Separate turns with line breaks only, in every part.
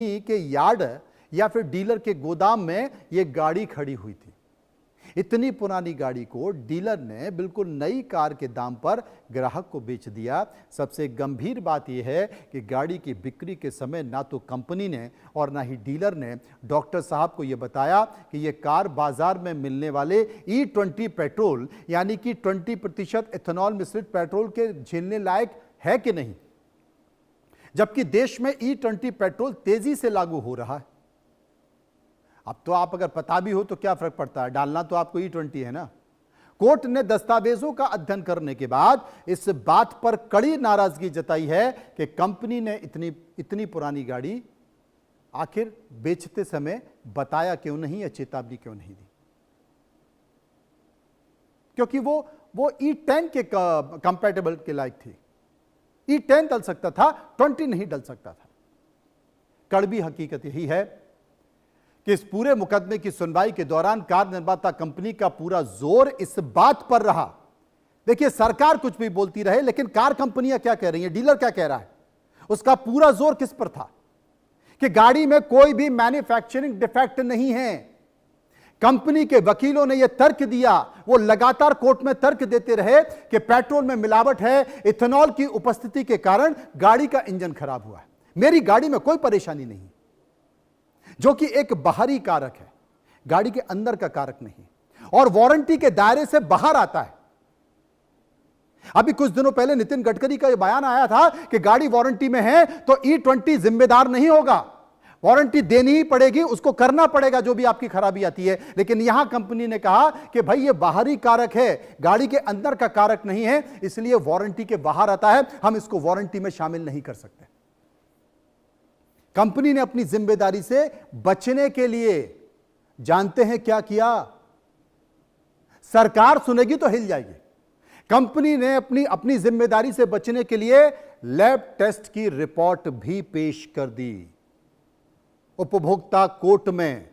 के यार्ड या फिर डीलर के गोदाम में यह गाड़ी खड़ी हुई थी। इतनी पुरानी गाड़ी को डीलर ने बिल्कुल नई कार के दाम पर ग्राहक को बेच दिया। सबसे गंभीर बात यह है कि गाड़ी की बिक्री के समय ना तो कंपनी ने और ना ही डीलर ने डॉक्टर साहब को यह बताया कि यह कार बाजार में मिलने वाले E20 पेट्रोल यानी कि 20% इथेनॉल मिश्रित पेट्रोल के झेलने लायक है कि नहीं, जबकि देश में E20 पेट्रोल तेजी से लागू हो रहा है। अब तो आप अगर पता भी हो तो क्या फर्क पड़ता है, डालना तो आपको E20 है ना। कोर्ट ने दस्तावेजों का अध्ययन करने के बाद इस बात पर कड़ी नाराजगी जताई है कि कंपनी ने इतनी पुरानी गाड़ी आखिर बेचते समय बताया क्यों नहीं या चेतावनी क्यों नहीं दी, क्योंकि वो E10 के कंपैटिबल के लायक थी। E10 डल सकता था, 20 नहीं डल सकता था। कड़वी हकीकत यही है कि इस पूरे मुकदमे की सुनवाई के दौरान कार निर्माता कंपनी का पूरा जोर इस बात पर रहा। देखिए, सरकार कुछ भी बोलती रहे, लेकिन कार कंपनियां क्या कह रही हैं, डीलर क्या कह रहा है, उसका पूरा जोर किस पर था कि गाड़ी में कोई भी मैन्युफैक्चरिंग डिफेक्ट नहीं है। कंपनी के वकीलों ने यह तर्क दिया, वो लगातार कोर्ट में तर्क देते रहे कि पेट्रोल में मिलावट है, इथेनॉल की उपस्थिति के कारण गाड़ी का इंजन खराब हुआ है। मेरी गाड़ी में कोई परेशानी नहीं, जो कि एक बाहरी कारक है, गाड़ी के अंदर का कारक नहीं, और वारंटी के दायरे से बाहर आता है। अभी कुछ दिनों पहले नितिन गडकरी का यह बयान आया था कि गाड़ी वारंटी में है तो E20 जिम्मेदार नहीं होगा, वारंटी देनी ही पड़ेगी, उसको करना पड़ेगा जो भी आपकी खराबी आती है। लेकिन यहां कंपनी ने कहा कि भाई ये बाहरी कारक है, गाड़ी के अंदर का कारक नहीं है, इसलिए वारंटी के बाहर आता है, हम इसको वारंटी में शामिल नहीं कर सकते। कंपनी ने अपनी जिम्मेदारी से बचने के लिए जानते हैं क्या किया? सरकार सुनेगी तो हिल जाएगी। कंपनी ने अपनी जिम्मेदारी से बचने के लिए लैब टेस्ट की रिपोर्ट भी पेश कर दी उपभोक्ता कोर्ट में,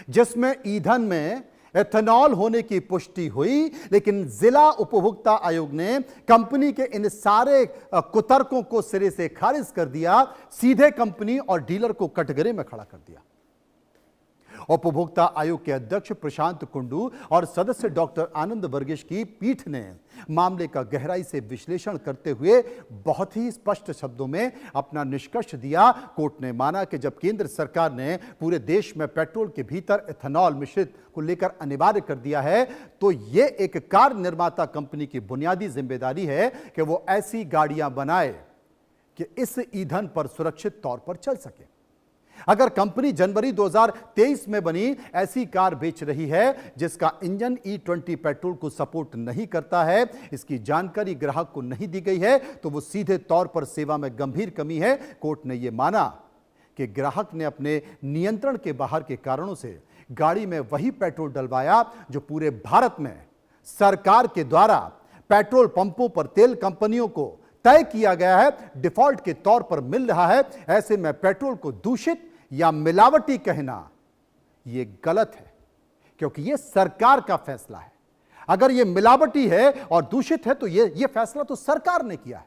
जिसमें ईंधन में एथेनॉल होने की पुष्टि हुई। लेकिन जिला उपभोक्ता आयोग ने कंपनी के इन सारे कुतर्कों को सिरे से खारिज कर दिया, सीधे कंपनी और डीलर को कटघरे में खड़ा कर दिया। उपभोक्ता आयोग के अध्यक्ष प्रशांत कुंडू और सदस्य डॉक्टर आनंद वर्गीश की पीठ ने मामले का गहराई से विश्लेषण करते हुए बहुत ही स्पष्ट शब्दों में अपना निष्कर्ष दिया। कोर्ट ने माना कि जब केंद्र सरकार ने पूरे देश में पेट्रोल के भीतर एथेनॉल मिश्रित को लेकर अनिवार्य कर दिया है, तो यह एक कार निर्माता कंपनी की बुनियादी जिम्मेदारी है कि वो ऐसी गाड़ियां बनाए कि इस ईंधन पर सुरक्षित तौर पर चल सके। अगर कंपनी जनवरी 2023 में बनी ऐसी कार बेच रही है जिसका इंजन E20 पेट्रोल को सपोर्ट नहीं करता है, इसकी जानकारी ग्राहक को नहीं दी गई है, तो वो सीधे तौर पर सेवा में गंभीर कमी है। कोर्ट ने यह माना कि ग्राहक ने अपने नियंत्रण के बाहर के कारणों से गाड़ी में वही पेट्रोल डलवाया जो पूरे भारत में सरकार के द्वारा पेट्रोल पंपों पर तेल कंपनियों को तय किया गया है, डिफॉल्ट के तौर पर मिल रहा है। ऐसे में पेट्रोल को दूषित या मिलावटी कहना यह गलत है, क्योंकि यह सरकार का फैसला है। अगर यह मिलावटी है और दूषित है तो यह फैसला तो सरकार ने किया है।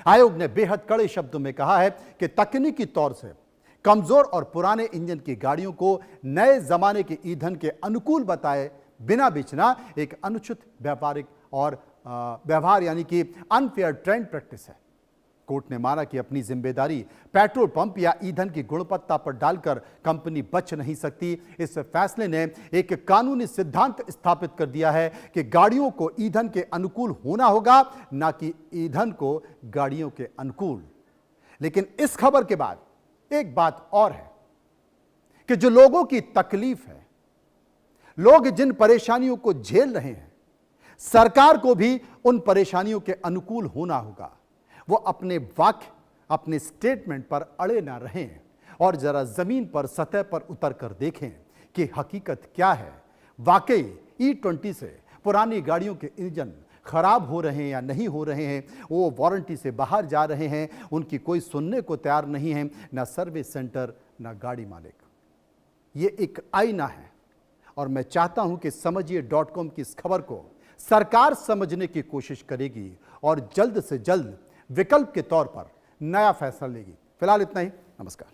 आयोग ने बेहद कड़े शब्दों में कहा है कि तकनीकी तौर से कमजोर और पुराने इंजन की गाड़ियों को नए जमाने के ईंधन के अनुकूल बताए बिना बेचना एक अनुचित व्यापारिक और व्यवहार यानी कि अनफेयर ट्रेंड प्रैक्टिस है। कोर्ट ने माना कि अपनी जिम्मेदारी पेट्रोल पंप या ईंधन की गुणवत्ता पर डालकर कंपनी बच नहीं सकती। इस फैसले ने एक कानूनी सिद्धांत स्थापित कर दिया है कि गाड़ियों को ईंधन के अनुकूल होना होगा, ना कि ईंधन को गाड़ियों के अनुकूल। लेकिन इस खबर के बाद एक बात और है कि जो लोगों की तकलीफ है, लोग जिन परेशानियों को झेल रहे हैं, सरकार को भी उन परेशानियों के अनुकूल होना होगा। वो अपने वाक्य, अपने स्टेटमेंट पर अड़े ना रहें और जरा जमीन पर, सतह पर उतर कर देखें कि हकीकत क्या है। वाकई E20 से पुरानी गाड़ियों के इंजन खराब हो रहे हैं या नहीं हो रहे हैं, वो वारंटी से बाहर जा रहे हैं, उनकी कोई सुनने को तैयार नहीं है, ना सर्विस सेंटर ना गाड़ी मालिक। ये एक आईना है और मैं चाहता हूं कि समझिए.com की इस खबर को सरकार समझने की कोशिश करेगी और जल्द से जल्द विकल्प के तौर पर नया फैसला लेगी। फिलहाल इतना ही, नमस्कार।